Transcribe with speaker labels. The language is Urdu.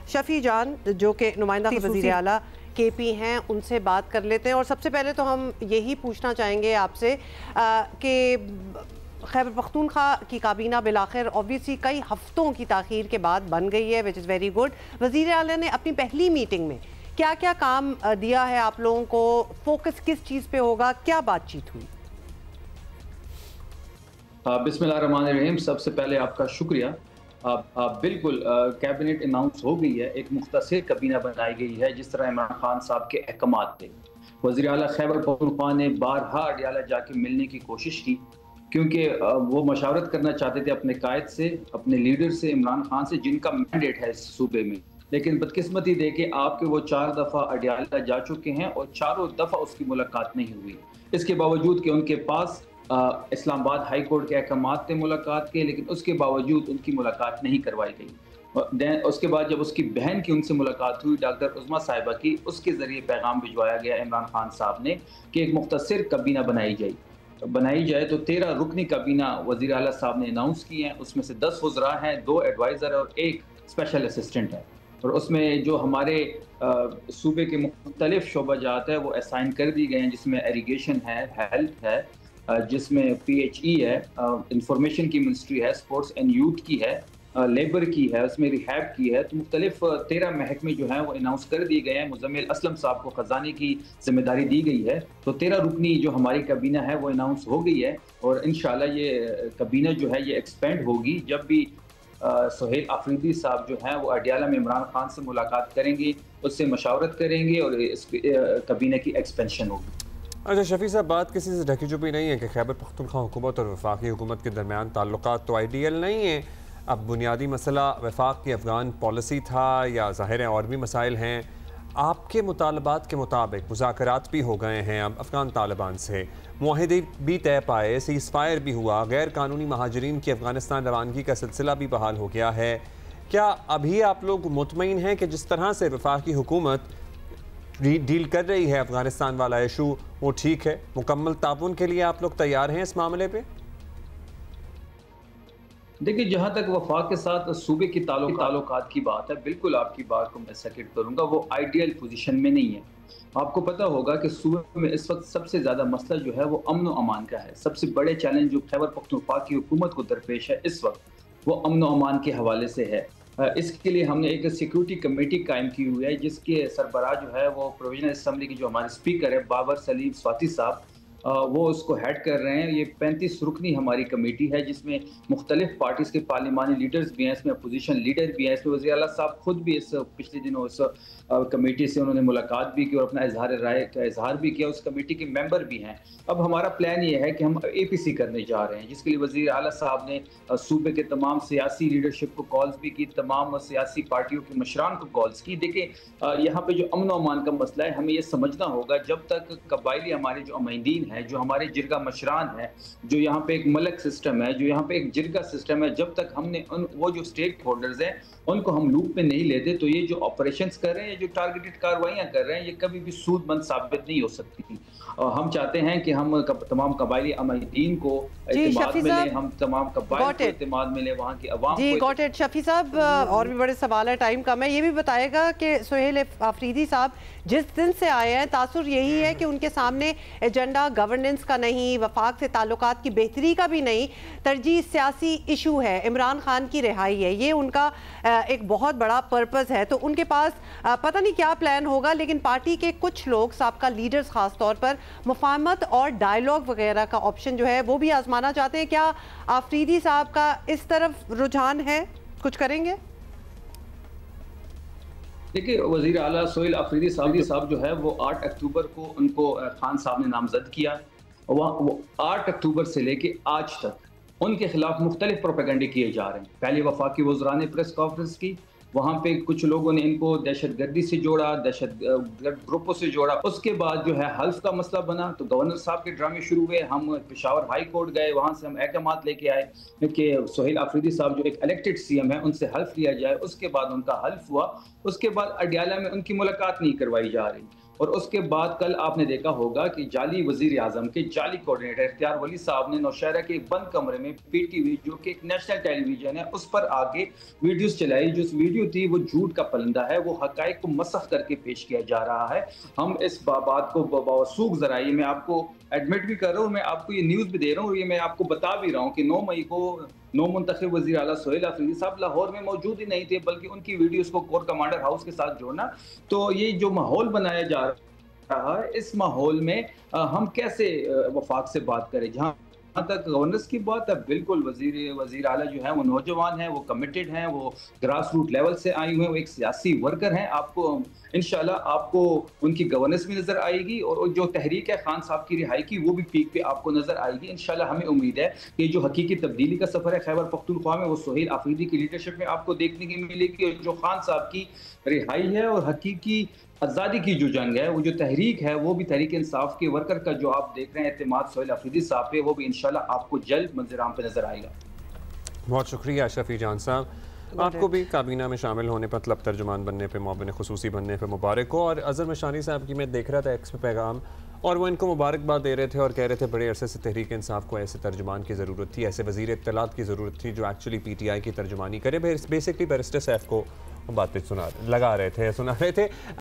Speaker 1: شفیع جان جو کہ نمائندہ وزیر اعلیٰ کے پی ہیں ان سے بات کر لیتے ہیں، اور سب سے پہلے تو ہم یہی پوچھنا چاہیں گے آپ سے کہ خیبر پختونخوا کی کابینہ بالآخر اوبویسلی کئی ہفتوں کی تاخیر کے بعد بن گئی ہے، وچ از ویری گڈ۔ وزیر اعلیٰ نے اپنی پہلی میٹنگ میں کیا کیا کام دیا ہے آپ لوگوں کو، فوکس کس چیز پہ ہوگا، کیا بات چیت ہوئی؟
Speaker 2: بسم اللہ الرحمن الرحیم۔ سب سے پہلے آپ کا شکریہ۔ بالکل کیبنٹ اناؤنس ہو گئی ہے، ایک مختصر کابینہ بنائی گئی ہے جس طرح عمران خان صاحب کے احکامات تھے۔ وزیر اعلیٰ خیبر پختونخوا نے بارہا اڈیالہ جا کے ملنے کی کوشش کی، کیونکہ وہ مشاورت کرنا چاہتے تھے اپنے قائد سے، اپنے لیڈر سے، عمران خان سے، جن کا مینڈیٹ ہے اس صوبے میں۔ لیکن بدقسمتی دیکھے آپ کے وہ 4 دفعہ اڈیالہ جا چکے ہیں اور چاروں دفعہ اس کی ملاقات نہیں ہوئی، اس کے باوجود کہ ان کے پاس اسلام آباد ہائی کورٹ کے احکامات تھے ملاقات کے، لیکن اس کے باوجود ان کی ملاقات نہیں کروائی گئی۔ اس کے بعد جب اس کی بہن کی ان سے ملاقات ہوئی، ڈاکٹر عظمیٰ صاحبہ کی، اس کے ذریعے پیغام بھجوایا گیا عمران خان صاحب نے کہ ایک مختصر کابینہ بنائی جائے تو 13 رکنی کابینہ وزیر اعلیٰ صاحب نے اناؤنس کی ہیں۔ اس میں سے 10 وزراء ہیں، 2 ایڈوائزر اور 1 اسپیشل اسسٹنٹ ہے، اور اس میں جو ہمارے صوبے کے مختلف شعبہ جات ہیں وہ اسائن کر دی گئے ہیں، جس میں ایریگیشن ہے، ہیلتھ ہے، جس میں پی ایچ ای ہے، انفارمیشن کی منسٹری ہے، سپورٹس اینڈ یوتھ کی ہے، لیبر کی ہے، اس میں ریہیب کی ہے۔ تو مختلف 13 محکمے جو ہیں وہ اناؤنس کر دیے گئے ہیں۔ مزمل اسلم صاحب کو خزانے کی ذمہ داری دی گئی ہے، تو 13 رکنی جو ہماری کابینہ ہے وہ اناؤنس ہو گئی ہے، اور انشاءاللہ یہ کابینہ جو ہے یہ ایکسپینڈ ہوگی جب بھی سہیل آفریدی صاحب جو ہیں وہ اڈیالہ میں عمران خان سے ملاقات کریں گے، اس سے مشاورت کریں گے اور اس کابینہ کی ایکسپینشن ہوگی۔
Speaker 3: اچھا شفیع صاحب، بات کسی سے ڈھکی چھپی نہیں ہے کہ خیبر پختونخوا حکومت اور وفاقی حکومت کے درمیان تعلقات تو آئیڈیل نہیں ہیں۔ اب بنیادی مسئلہ وفاق کی افغان پالیسی تھا یا ظاہر ہے اور بھی مسائل ہیں؟ آپ کے مطالبات کے مطابق مذاکرات بھی ہو گئے ہیں اب افغان طالبان سے، معاہدے بھی طے پائے، سیز فائر بھی ہوا، غیر قانونی مہاجرین کی افغانستان روانگی کا سلسلہ بھی بحال ہو گیا ہے۔ کیا ابھی آپ لوگ مطمئن ہیں کہ جس طرح سے وفاقی حکومت ڈیل کر رہی ہے افغانستان والا ایشو وہ ٹھیک ہے؟ مکمل تعاون کے لیے آپ لوگ تیار ہیں اس معاملے پہ؟
Speaker 2: دیکھیں، جہاں تک وفاق کے ساتھ صوبے کی تعلقات کی بات ہے، بالکل آپ کی بات کو میں سیکنڈ کروں گا، وہ آئیڈیل پوزیشن میں نہیں ہے۔ آپ کو پتہ ہوگا کہ صوبے میں اس وقت سب سے زیادہ مسئلہ جو ہے وہ امن و امان کا ہے۔ سب سے بڑے چیلنج جو خیبر پختونخوا کی حکومت کو درپیش ہے اس وقت، وہ امن و امان کے حوالے سے ہے۔ اس کے لیے ہم نے ایک سیکیورٹی کمیٹی قائم کی ہوئی ہے، جس کے سربراہ جو ہے وہ پروویژنل اسمبلی کے جو ہمارے سپیکر ہے بابر سلیم سواتی صاحب، وہ اس کو ہیڈ کر رہے ہیں۔ یہ 35 رکنی ہماری کمیٹی ہے، جس میں مختلف پارٹیز کے پارلیمانی لیڈرز بھی ہیں، اس میں اپوزیشن لیڈر بھی ہیں، اس میں وزیر اعلیٰ صاحب خود بھی اس پچھلے دنوں اس کمیٹی سے انہوں نے ملاقات بھی کی اور اپنا اظہار رائے کا اظہار بھی کیا، اس کمیٹی کے ممبر بھی ہیں۔ اب ہمارا پلان یہ ہے کہ ہم اے پی سی کرنے جا رہے ہیں، جس کے لیے وزیر اعلیٰ صاحب نے صوبے کے تمام سیاسی لیڈرشپ کو کالز بھی کی، تمام سیاسی پارٹیوں کے مشران کو کالز کی۔ دیکھیں، یہاں پہ جو امن و امان کا مسئلہ ہے، ہمیں یہ سمجھنا ہوگا جب تک قبائلی ہمارے جو امائندین ہیں، جو ہمارے جرگہ مشران ہیں، جو یہاں پہ ایک ملک سسٹم ہے، جو یہاں پہ ایک جرگہ سسٹم ہے، جب تک ہم نے وہ جو سٹیک ہولڈرز ہیں ان کو ہم لوپ میں نہیں لیتے، تو یہ جو آپریشنز کر رہے ہیں، جو ٹارگیٹڈ کاروائیاں کر رہے ہیں، یہ کبھی بھی سود مند ثابت نہیں ہو سکتی۔ ہم چاہتے ہیں کہ ہم تمام قبائلی امائندین کو اعتماد ملے، ہم تمام قبائل کو اعتماد ملے، وہاں کی عوام کو۔
Speaker 1: جی گاٹ اٹ۔ شفیع صاحب، اور بھی بڑے سوال ہے، ٹائم کم ہے، یہ بھی بتائے گا کہ سہیل آفریدی صاحب جس دن سے آئے ہیں تاثر یہی ہے کہ ان کے سامنے ایجنڈا گورننس کا نہیں، وفاق سے تعلقات کی بہتری کا بھی نہیں، ترجیح سیاسی ایشو ہے، عمران خان کی رہائی ہے، یہ ان کا ایک بہت بڑا پرپز ہے۔ تو ان کے پاس پتہ نہیں کیا پلان ہوگا، لیکن پارٹی کے کچھ لوگ، سابقہ لیڈرز خاص طور پر، مفاہمت اور ڈائیلاگ وغیرہ کا آپشن جو ہے وہ بھی آزمانا چاہتے ہیں۔ کیا آفریدی صاحب کا اس طرف رجحان ہے؟ کچھ کریں گے؟
Speaker 2: دیکھیں، وزیر اعلیٰ سہیل آفریدی صاحب جو ہے وہ 8 اکتوبر کو ان کو خان صاحب نے نامزد کیا۔ وہ 8 اکتوبر سے لے کے آج تک ان کے خلاف مختلف پروپیگنڈے کیے جا رہے ہیں۔ پہلے وفاقی وزراء نے پریس کانفرنس کی، وہاں پہ کچھ لوگوں نے ان کو دہشت گردی سے جوڑا، دہشت گرد گروپوں سے جوڑا۔ اس کے بعد جو ہے حلف کا مسئلہ بنا، تو گورنر صاحب کے ڈرامے شروع ہوئے۔ ہم پشاور ہائی کورٹ گئے، وہاں سے ہم احکامات لے کے آئے کہ سہیل آفریدی صاحب جو ایک الیکٹڈ سی ایم ہے ان سے حلف لیا جائے۔ اس کے بعد ان کا حلف ہوا، اس کے بعد اڈیالہ میں ان کی ملاقات نہیں کروائی جا رہی۔ اور اس کے بعد کل آپ نے دیکھا ہوگا کہ جعلی وزیر اعظم کے جعلی کوارڈینیٹر اختیار ولی صاحب نے نوشہرہ کے ایک بند کمرے میں پی ٹی وی جو کہ ایک نیشنل ٹیلی ویژن ہے اس پر آگے ویڈیوز چلائی. جو ویڈیو تھی وہ جھوٹ کا پلندہ ہے, وہ حقائق کو مسخ کر کے پیش کیا جا رہا ہے. ہم اس بات کو باوثوق ذرائع میں آپ کو ایڈمٹ بھی کر رہا ہوں, میں آپ کو یہ نیوز بھی دے رہا ہوں, یہ میں آپ کو بتا بھی رہا ہوں کہ 9 مئی کو نو منتخب وزیر اعلیٰ سہیل آفریدی صاحب لاہور میں موجود ہی نہیں تھے, بلکہ ان کی ویڈیوز کو کور کمانڈر ہاؤس کے ساتھ جوڑنا. تو یہ جو ماحول بنایا جا رہا ہے, اس ماحول میں ہم کیسے وفاق سے بات کریں؟ جہاں تک گورننس کی بات ہے, بالکل وزیر اعلیٰ جو ہیں وہ نوجوان ہیں, وہ کمیٹڈ ہیں, وہ گراس روٹ لیول سے آئے ہوئے ہیں, وہ ایک سیاسی ورکر ہیں. آپ کو انشاءاللہ آپ کو ان کی گورننس بھی نظر آئے گی, اور جو تحریک ہے خان صاحب کی رہائی کی وہ بھی پیک پہ آپ کو نظر آئے گی. انشاءاللہ ہمیں امید ہے کہ جو حقیقی تبدیلی کا سفر ہے خیبر پختونخوا میں, وہ سہیل آفریدی کی لیڈرشپ میں آپ کو دیکھنے کی ملے گی. اور جو خان صاحب کی رہائی ہے اور حقیقی آزادی کی جو جنگ ہے, وہ جو تحریک ہے, وہ بھی تحریک انصاف کے ورکر کا جو آپ دیکھ رہے ہیں اعتماد سہیل آفریدی صاحب پہ, وہ بھی انشاءاللہ آپ کو جلد منظر عام پہ نظر آئے گا.
Speaker 3: بہت شکریہ شفیع جان صاحب, آپ کو بھی کابینہ میں شامل ہونے پر, طلب ترجمان بننے پہ, معاون خصوصی بننے پہ مبارک ہو. اور اظہر مشانی صاحب کی میں دیکھ رہا تھا ایکس پہ پیغام, اور وہ ان کو مبارکباد دے رہے تھے اور کہہ رہے تھے بڑے عرصے سے تحریک انصاف کو ایسے ترجمان کی ضرورت تھی, ایسے وزیر اطلاعات کی ضرورت تھی جو ایکچولی پی ٹی آئی کی ترجمانی کرے. بیسکلی بیرسٹر سیف کو بات پہ سنا رہے تھے.